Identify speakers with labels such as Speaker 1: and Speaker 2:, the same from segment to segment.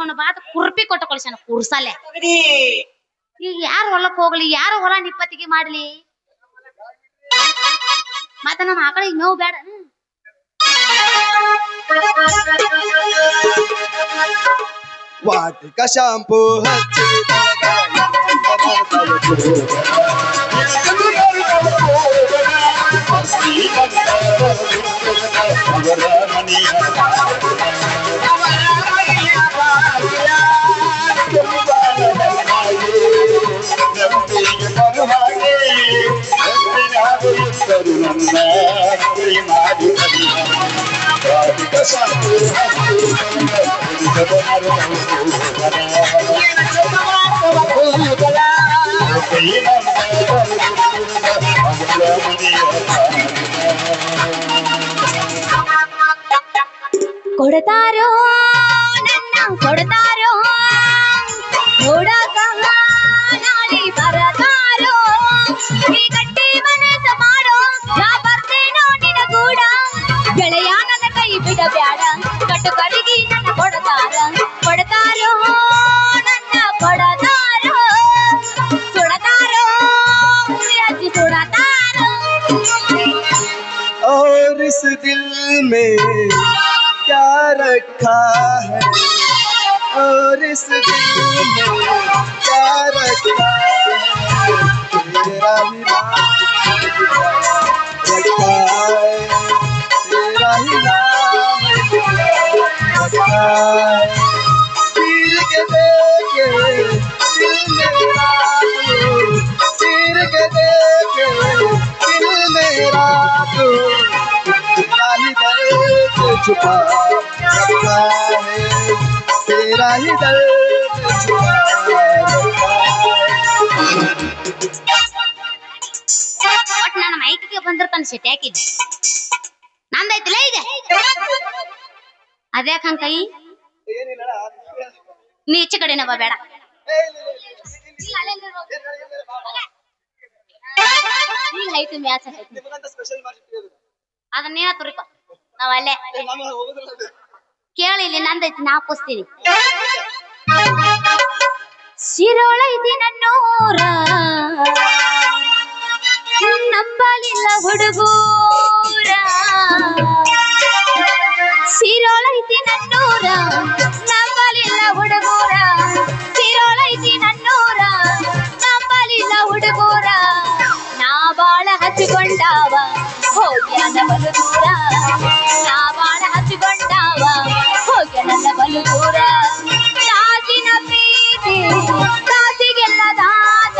Speaker 1: ಕರ್ಕೊಂಡು ಬಾತ್ ಕುರ್ಪಿ ಕೊಟ್ಟು ಕಳಿಸ್ಯಾನ ಕುರ್ಸಲೆ. ಈಗ ಯಾರು ಹೊಲಕ್ ಹೋಗ್ಲಿ, ಯಾರು ಹೊಲ ನಿಪ್ಪತ್ತಿಗೆ ಮಾಡ್ಲಿ, ಮತ್ತ ನಮ್ಮ ಆಕಳಿಗೆ ನೋವು ಬೇಡ.
Speaker 2: ವಾಟಿಕ ಶಾಂಪೂ ಹಚ್ಚಿದಾಗ
Speaker 1: ಕೊಡತಾರೋ ನನ್ನ ಕೊಡತಾರೋ ನೋಡಕ ನಾಳಿ ಬರತಾರೋ ಈ ಗಟ್ಟಿ ಮನಸ ಮಾಡೋ ನಾ ಬರ್ತೇನೋ ನಿನ ಕೂಡ ಗೆಳೆಯ ನನ್ನ ಕೈ ಬಿಡಬ್ಯಾಡ ಕಟ್ಟು ಕರಿಗಿ ನನ್ನ ಕೊಡತಾರ ಕೊಡತಾರೋ ನನ್ನ ಕೊಡತಾರೋ ಸುಡತಾರೋ ಹಚ್ಚಿ ಸುಡತಾರೋ.
Speaker 2: और इस दिल में क्या रखा है, और इस दिल में क्या रखा है, तेरा ही नाम रखा है, तेरा ही नाम रखा है। चीर के देखे दिल मेरा, चीर के देखे दिल मेरा तो तेरा ही दर्द छुपा रखा है, तेरा ही दर्द छुपा रखा है.
Speaker 1: ಒಟ್ ನನ್ನ ಮೈಕಿಗೆ ಬಂದಿರ್ತಾನ ಸಿಟಿ ಹಾಕಿದ್ದೆ ನಂದೈತಿಲ್ಲ ಈಗ ಅದ್ಯಾಕ ಹಂಗ ಕೈ ನೀ ಈಚೆ ಕಡೆನ ಬಾ ಬೇಡ ಈಗ ಐತಿ ಮ್ಯಾಚ್ ಐತಿ ಅದನ್ನೇನ ತುರಿಕೊ ನಾವ್ ಅಲ್ಲೇ ಕೇಳಿ ಇಲ್ಲಿ ನಂದೈತಿ ನಾ ಪುಸ್ತೀನಿ. ಶಿರೋಳೈತಿ ನನ್ನೂರ ನಂಬಲಿಲ್ಲ ಹುಡುಗೂರ, ಶಿರೋಳೈತಿ ನನ್ನೂರ ನಂಬಲಿಲ್ಲ ಹುಡುಗೂರ, ಶಿರೋಳೈತಿ ನನ್ನೂರ ನಂಬಲಿಲ್ಲ ಹುಡುಗೂರ, ನಾ ಬಾಳ ಹಚ್ಚಿಕೊಂಡಾವ ಹೋಗ್ಯಾನ ಬಲು ದೂರ, ನಾ ಬಾಳ ಹಚ್ಚಿಕೊಂಡಾವ ಹೋಗ್ಯ ನನ್ನ ಬಲು ದೂರ. ತಾಸಿನ ಪ್ರೀತಿ ತಾಸಿಗೆಲ್ಲ ದಾತ,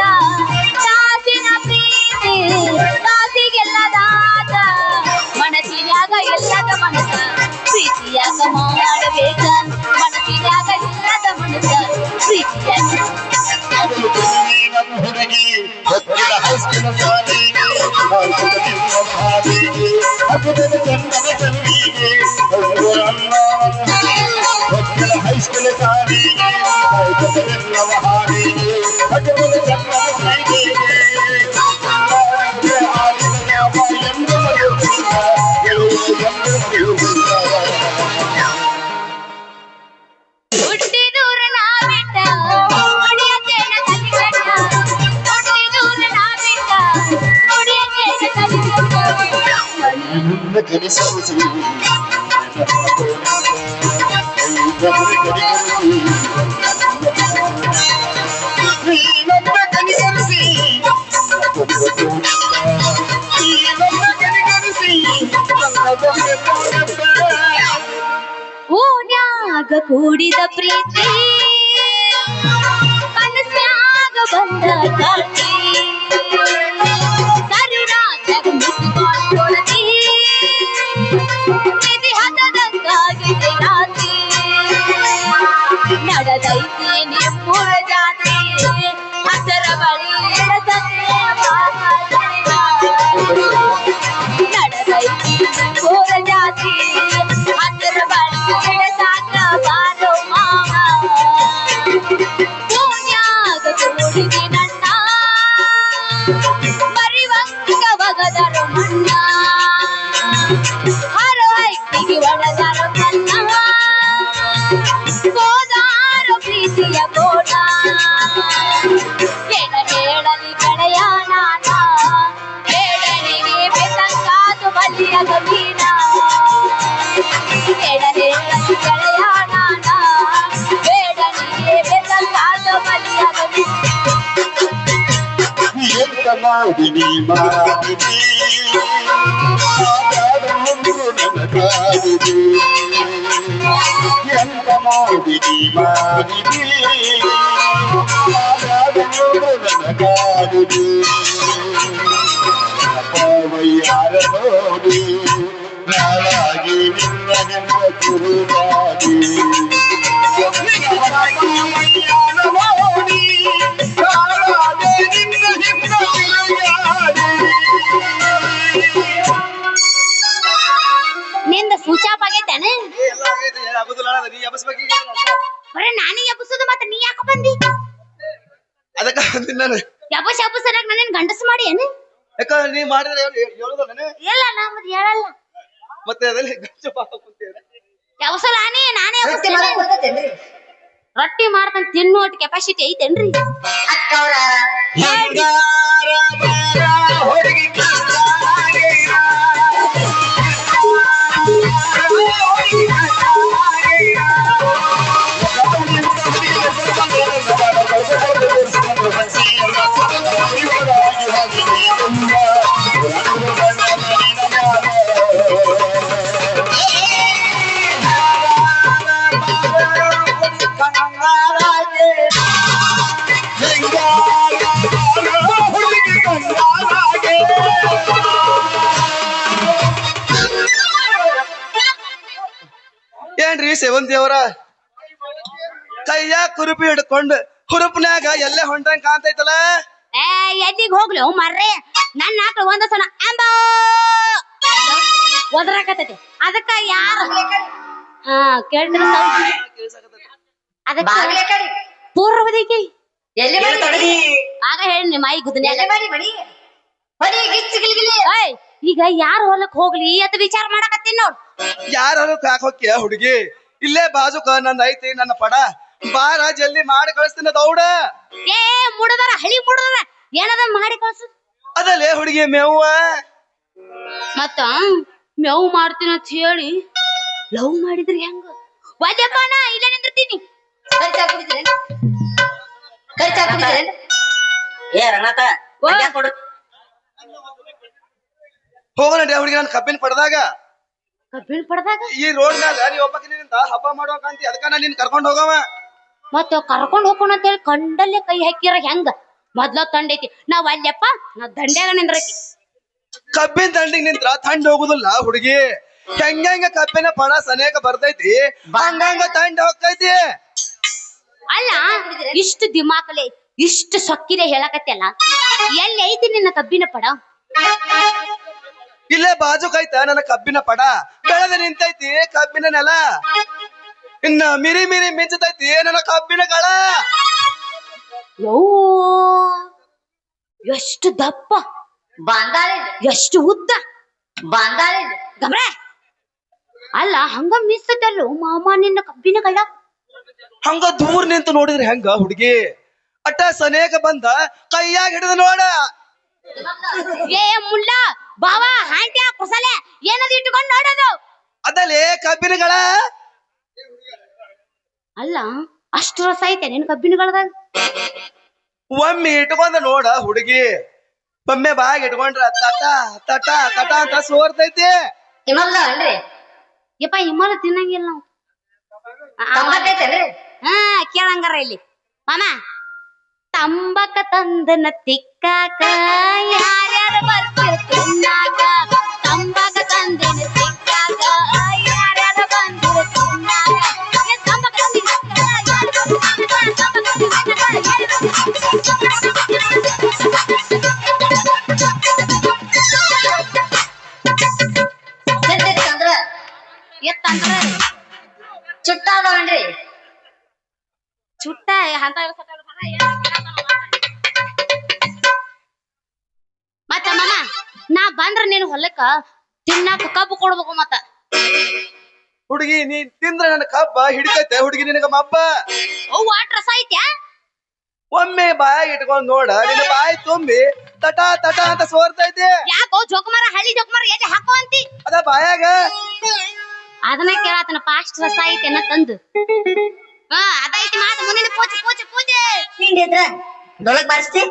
Speaker 1: ತಾಸಿನ ಪ್ರೀತಿ ತಾಸಿಗೆಲ್ಲ ದಾತ, ಮನಸ್ಸಿನ್ಯಾಗ ಎಲ್ಲದ ಮನಸ್ಸ ಪ್ರೀತಿಯಾಗ ಮಾಡಬೇಕ, ಮನಸ್ಸಿನ್ಯಾಗ ಎಲ್ಲದ ಮನಸ್ಸ ಪ್ರೀತಿಯಾಗ ಓನ್ಯಾಗ ಕೂಡಿದ ಪ್ರೀತಿ ಕನಸ್ಯಾಗ ಬಂದ ಕಾಟಿ, ಕರುಣಾದಾಗ ಮಿಸ್ಕಾಲ್ ಕೊಡತಿ ನಿಧಿ ಹತದಂಗಾಗಿದೆ ರಾತ್ರಿ, ನಡೆದೈತಿ ನಿಮ್ಮೂರ ಜಾತಿ ಹಸರ ಬಳಿ ನಡೆದೈತಿ ನಿಮ್ಮೂರ ಜಾತಿ ಹಸರ ಬಳಿ ಸಾಕ ಬಾರೋ ಮಾವ, ಪುಣ್ಯಾಗ ಕೂಡಿದಿ ನನ್ನ ಮರಿವಂಗ ಬಗದರು ಮಣ್ಣ, ಹರ ಹೈಕಿಗೆ ಒಳಗರ ಕನ್ನ ಗೋದಾರ ಬಲಿಯ ಗೋಣ ಏನ ಹೇಳಲಿ ಗೆಳೆಯ ನಾನ ಬೇಡನಿಗೆ ಬೆಸಂಗಾದು ಬಲಿಯ ಗಮೀನ ಏನ ಹೇಳಲಿ ಗೆಳೆಯ ನಾನ ಬೇಡನಿಗೆ ಬೆಸಂಗಾದು ಬಲಿಯ ಗಮೀನ
Speaker 2: ಎಂತ ಮಾಡಿದಿ ಮಾಡಿದಿ ಎಂತ ಮಾಡಿದಿ ಮಾಡಿದಿ ನನಗಾದುದು ಯಾರ ನೋಡಿ ನಾಳಾಗಿ ನಿನ್ನ ನಿನ್ನ ಕುರುಗಾದಿ ನೋಡಿ ನಾಳಾಗಿ ನಿನ್ನ ನಿನ್ನ ಕುರುಗಾದಿ
Speaker 1: ನಿಂದ ಸೂಚಾಪ್ ಆಗೈತೇನೆ
Speaker 2: ಎಬ್ಬಸ್ಬೇಕು
Speaker 1: ಬರೀ ನಾನೇ ಎಬ್ಬಸೋದು ಮತ್ತೆ ನೀ ಯಾಕೆ ಬಂದಿ
Speaker 2: ಅದಕ್ಕ ನಾನು
Speaker 1: ಎಬ್ಬಸರಾಗ ನನ್ನ ಗಂಡಸ ಮಾಡಿ ಏನು
Speaker 2: ಯಾಕ ನೀ ಮಾಡಿದ್ರೆ ಹೇಳುದು ನಾನು
Speaker 1: ಇಲ್ಲ ನಾ ಮತ್ತೆ ಹೇಳಲ್ಲ
Speaker 2: ಮತ್ತೆ ಅದಲ್ಲಿ ಗಂಜ ಪಾಪ ಕುಂತೀರ
Speaker 1: ಎಬ್ಬಸಲ್ಲ ನಾನೇ ಎಬ್ಬಸ್ತೀನಿ. ರೊಟ್ಟಿ ಮಾಡ್ತಾನೆ ತಿನ್ನೋ ಒಟ್ಟು ಕೆಪಾಸಿಟಿ ಐತೇನ್ರಿ
Speaker 3: ಅಕ್ಕವ್ರ
Speaker 2: ಏನ್ರಿ ಸೇವಂತಿ ಅವರ ಕೈಯ ಕುರುಪಿ ಹಿಡ್ಕೊಂಡು ಕುರುಪ್ನ್ಯಾಗ ಎಲ್ಲೇ ಹೊಂಟಂಗ್ ಕಾಣ್ತೈತಲ್ಲ
Speaker 1: ಏ ಎದ್ದಿಗ್ ಹೋಗ್ಲಿ ಮರ್ರೆ ನನ್ನ ಆಕಳ ಒಂದ ಸಲ ಅಂಬ ಒದರಾಕತೈತಿ ಅದಕ್ಕ ಯಾರು ಹಾ ಕೇಳ್ತಿರ ಅದಕ್ಕ
Speaker 3: ಬಾಗ್ಲೆ ಕಡಿ
Speaker 1: ಪೂರ್ವದಿಗೆ
Speaker 3: ಎಲ್ಲಿ ಮಾಡಿ
Speaker 1: ಆಗ ಹೇಳಿ ನಿಮ್ಮ ಮಾಯಿ ಗುದ್ದನ್ಯಾಗ
Speaker 3: ಎಲ್ಲಿ ಮಾಡಿ ಬಡಿ ಬಡಿ ಗಿಚ್ಚ ಗಿಲ್ಗಿಲಿ
Speaker 1: ಏಯ್ ಈಗ ಯಾರು ಹೊಲಕ್ ಹೋಗ್ಲಿ ಅಂತ ವಿಚಾರ ಮಾಡಕತ್ತೀನಿ ನೋಡ್
Speaker 2: ಯಾರ ಯಾಕೆ ಹೋಗ್ಯ ಹುಡುಗಿ ಇಲ್ಲೇ ಬಾಜುಕ ನನ್ನ ಐತಿ ನನ್ನ ಪಡ ಬಾರ ಜಲ್ದಿ ಮಾಡಿ ಕಳಿಸ್ತೀನಿ ದೌಡ
Speaker 1: ಏ ಮುಡದರ ಹಳಿ ಮುಡದರ ಏನದ ಮಾಡಿ ಕಳ್ಸು
Speaker 2: ಅದಲ್ಲೇ ಹುಡುಗಿ ಮೇವ್ವ
Speaker 1: ಮತ್ತ ಮೇವು ಮಾಡ್ತೀನಿ ಅಂತ ಹೇಳಿ ಲವ್ ಮಾಡಿದ್ರಿ ಹೆಂಗ ವಜಪ್ಪ ನಾ ಇಲ್ಲ ನಿಂದಿರ್ತೀನಿ
Speaker 3: ಖರ್ಚಾ ಕುಡಿದ್ರೇನ್ ಖರ್ಚಾ ಕುಡಿದ್ರೇನ್ ಏ ರಣತ ಹಂಗ್ಯಾ ಕೊಡು
Speaker 2: ಹೋಗೋಣ ಹುಡುಗಿ ನನ್ನ ಕಬ್ಬಿನ ಪಡೆದಾಗ
Speaker 1: ಕಬ್ಬಿಣ ಪಡ್ದಾಗ
Speaker 2: ಈ ರೋಡ್ ಮ್ಯಾಗ ನೀ ಒಬ್ಬಕಿನಿಂದ ಹಬ್ಬ ಮಾಡುವಂತಿ ಅದಕ್ಕ ನಾನು ನಿನ್ ಕರ್ಕೊಂಡ್ ಹೋಗವ
Speaker 1: ಮತ್ತ ಕರ್ಕೊಂಡ್ ಹೋಗೋಣ ಅಂತ ಹೇಳಿ ಕಂಡಲ್ಲೇ ಕೈ ಹಾಕಿರ ಹೆಂಗ ಮೊದ್ಲ ತಂಡೈತಿ ನಾವ್ ಅಲ್ಲಪ್ಪ ನಾ ದಂಡ್ಯಾಗ ನಿಂದ್ರಕಿ
Speaker 2: ಕಬ್ಬಿನ ದಂಡಿಗೆ ನಿಂತ್ರ ತಂಡ ಹೋಗುದಿಲ್ಲ ಹುಡುಗಿ ಹೆಂಗ ಕಬ್ಬಿನ ಪಡ ಸನೇಕ ಬರ್ತೈತಿ ಹಂಗಂಗ ತಂಡ ಹೋಗ್ತೈತಿ
Speaker 1: ಅಲ್ಲ ಇಷ್ಟು ದಿಮಾಕಲೆ ಇಷ್ಟು ಸೊಕ್ಕಿಲೆ ಹೇಳಕತ್ತಲ್ಲ ಎಲ್ಲಿ ಐತಿ ನಿನ್ನ ಕಬ್ಬಿನ ಪಡ
Speaker 2: ಇಲ್ಲೇ ಬಾಜು ಕೈತ ನನ್ನ ಕಬ್ಬಿನ ಪಡ ಬೆಳೆದ ನಿಂತೈತಿ ಕಬ್ಬಿನ ನೆಲ ಇನ್ನ ಮಿರಿ ಮಿರಿ ಮಿಂಚತೈತಿ ನನ್ನ ಕಬ್ಬಿನ ಗಳ
Speaker 1: ಎಷ್ಟು ದಪ್ಪ
Speaker 3: ಬಾಂದಾಳಿ
Speaker 1: ಎಷ್ಟು ಉದ್ದ
Speaker 3: ಬಾಂದಾಳಿ
Speaker 1: ಗಬ್ರೆ ಅಲ್ಲ ಹಂಗ ಮಿಸ್ತಲ್ಲೋ ಮಾಮ ನಿನ್ನ ಕಬ್ಬಿನ ಗಳ
Speaker 2: ಹಂಗ ದೂರ ನಿಂತು ನೋಡಿದ್ರೆ ಹೆಂಗ ಹುಡುಗಿ ಅಟ್ಟ ಸನೇಕ ಬಂದ ಕೈಯಾಗ ಹಿಡಿದು ನೋಡ
Speaker 1: ಏ ಮುಲ್ಲ ಬಾವ ಹಾಂಟ್ಯಾ ಕುಸಲೆ ಏನದು ಇಟ್ಕೊಂಡು ನೋಡೋದು
Speaker 2: ಅದಲ್ಲೇ ಕಬ್ಬಿನಗಳ
Speaker 1: ಅಲ್ಲ ಅಷ್ಟು ರಸ ಐತೆ ನಿನ್ ಕಬ್ಬಿನಗಳದಾಗ
Speaker 2: ಒಮ್ಮೆ ಇಟ್ಕೊಂಡ ನೋಡ ಹುಡುಗಿ ಒಮ್ಮೆ ಬಾಗ್ ಇಟ್ಕೊಂಡ್ರ ತಟ ತಟ ತಟ ಅಂತ ಸೋರ್ತೈತಿ
Speaker 3: ಹಿಮಲ್ಲ ಅಲ್ರಿ
Speaker 1: ಯಪ್ಪ ಹಿಮಾಲ ತಿನ್ನಂಗಿಲ್ಲ ನಾವು
Speaker 3: ತಂಬತ್ತೈತೇನ್ರಿ
Speaker 1: ಹಾ ಕೇಳಂಗಾರ ಇಲ್ಲಿ ಮಾಮ ತಂಬಕ ತಂದನ ತಿಕ್ಕಾಕ ಯಾರ್ಯಾರು ಬರ್ತೀರ ತಿನ್ನಾಕ ತಂಬಕ ತಂದನ ತಿಕ್ಕಾಕ ಯಾರ್ಯಾರು ಬಂದಿರ ತಿನ್ನಾಕ ಏ ತಂಬಕ
Speaker 3: ಚಂದ್ರ
Speaker 1: ಎತ್ತಂದ್ರ
Speaker 3: ಚುಟ್ಟ ಅದಾವನ್ರಿ
Speaker 1: ಚುಟ್ಟ ಅಂತ ಮತ್ತ ಮಾಮ ನಾ ಬಂದ್ರ ನೀನು ಹೊಲಕ್ಕ ತಿನ್ನಾಕ ಕಬ್ಬು ಕೊಡ್ಬೇಕು ಮತ್ತ
Speaker 2: ಹುಡುಗಿ ನೀ ತಿಂದ್ರ ನನ್ನ ಕಬ್ಬ ಹಿಡಿತೈತೆ ಹುಡುಗಿ ನಿನಗ ಮಬ್ಬ.
Speaker 1: ಅವು ಆಟ್ ರಸ ಐತ್ಯಾ?
Speaker 2: ಒಮ್ಮೆ ಬಾಯಾಗ ಇಟ್ಕೊಂಡ್ ನೋಡ, ನಿನ್ನ ಬಾಯಿ ತುಂಬಿ ತಟ ತಟ ಅಂತ ಸೋರ್ತೈತಿ.
Speaker 1: ಯಾಕೋ ಜೋಕುಮಾರ ಹಳ್ಳಿ ಜೋಕುಮಾರ ಎಲ್ಲಿ ಹಾಕೋ ಅಂತಿ?
Speaker 2: ಅದ ಬಾಯಾಗ
Speaker 1: ಅದನ್ನ ಕೇಳತನ ಪಾಸ್ಟ್ ರಸ ಐತೆನ ತಂದು. ಅದೈತಿ ಮಾತು ಮುಂದಿನ ಪೂಜೆ ಪೂಜೆ ಪೂಜೆ
Speaker 3: ಹಿಂಡಿದ್ರ ದೊಳಗ್ ಬಾರಿಸ್ತಿ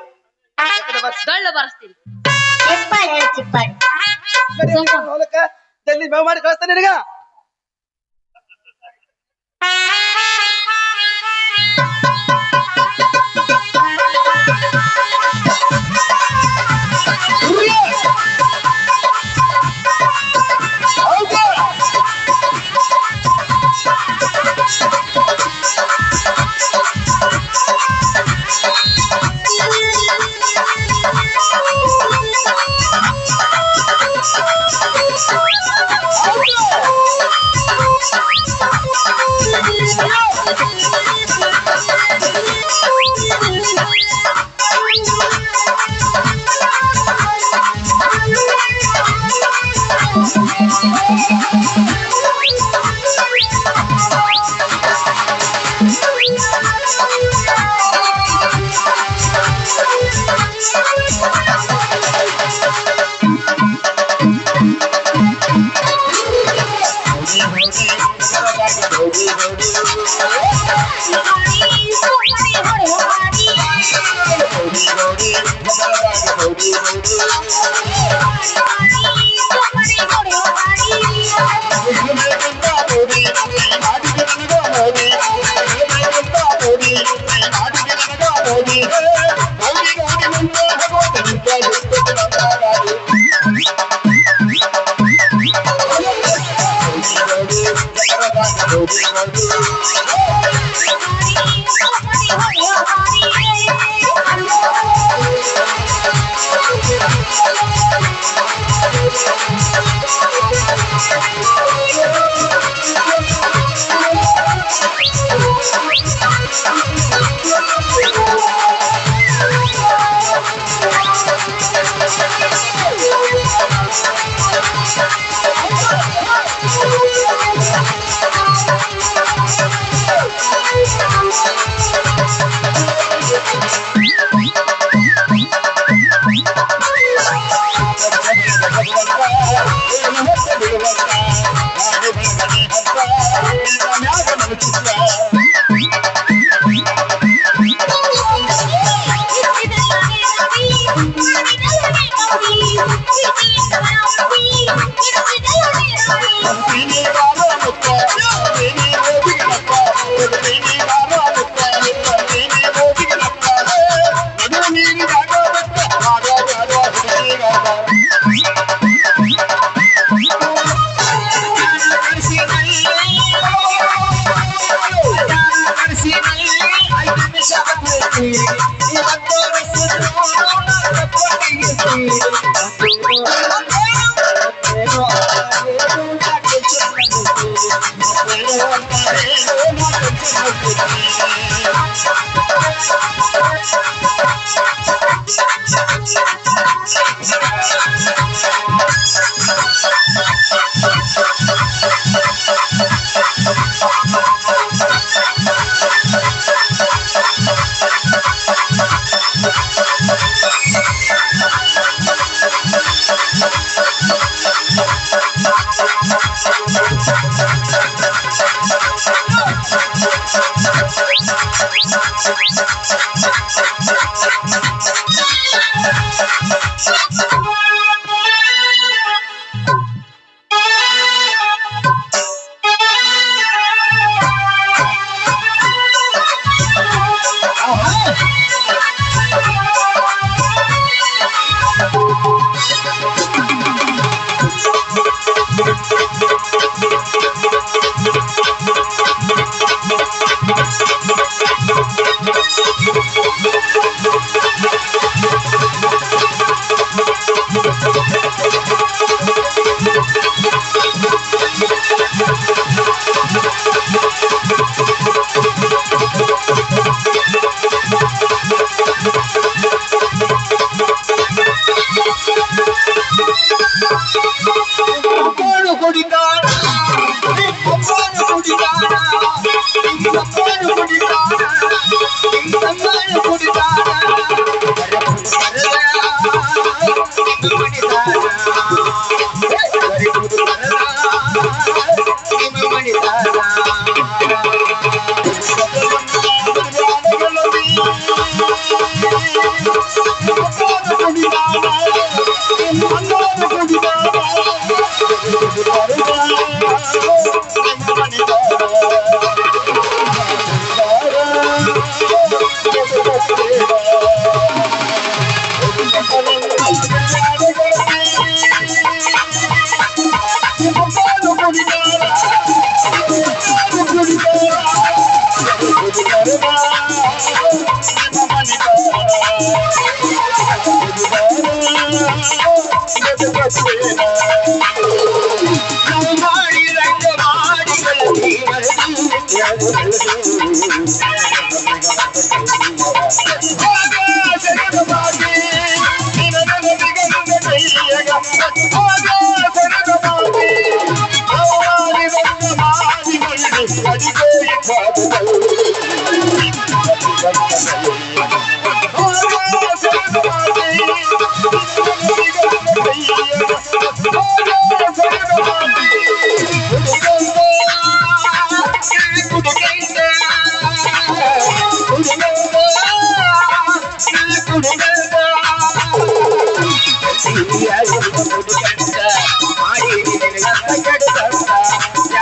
Speaker 1: ಡೊಳ್ಳು ಬರ್ಸ್ತೀನಿ.
Speaker 3: ಚಿಪ್ಪಾಡಿ ಹೇಳಿ ಚಿಪ್ಪಾಡಿ.
Speaker 2: ಹೊಲಕ್ಕ ಜಲ್ದಿ ಮೇವ್ ಮಾಡಿ ಕಳಿಸ್ತಾನೆ ನಿನಗ.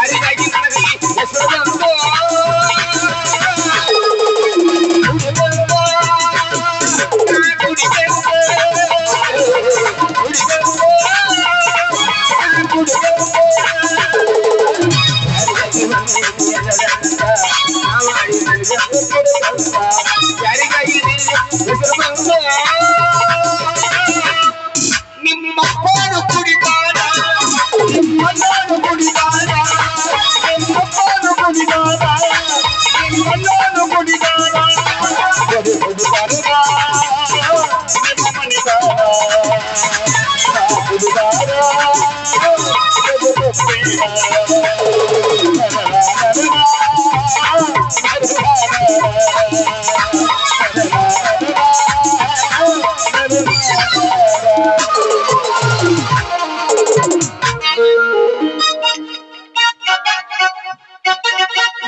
Speaker 4: ಯಾರಿಗಾಗಿ ನನಗೆ ಹೆಸರು ಯಾರಿಗಾಗಿ ನಿಮ್ಮಪ್ಪನು ಕುಡಿದಾರ ನಿಮ್ಮಣ್ಣನು ಕುಡಿದಾರ ನಿಮ್ಮಪ್ಪನು ಕುಡಿದಾರ ನಿಮ್ಮಣ್ಣನು ಕುಡಿದಾರ ನಿಮ್ಮ ಮಣಿದಾರ ಕುಡಿದಾರ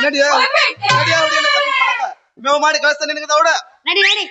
Speaker 2: ನಡಿಯ ಮೇವು ಮಾಡಿ ಕಳಿಸ್ತಾನೆ ನಿನಗೆ ದೌಡ
Speaker 1: ನಡಿ ನಡಿ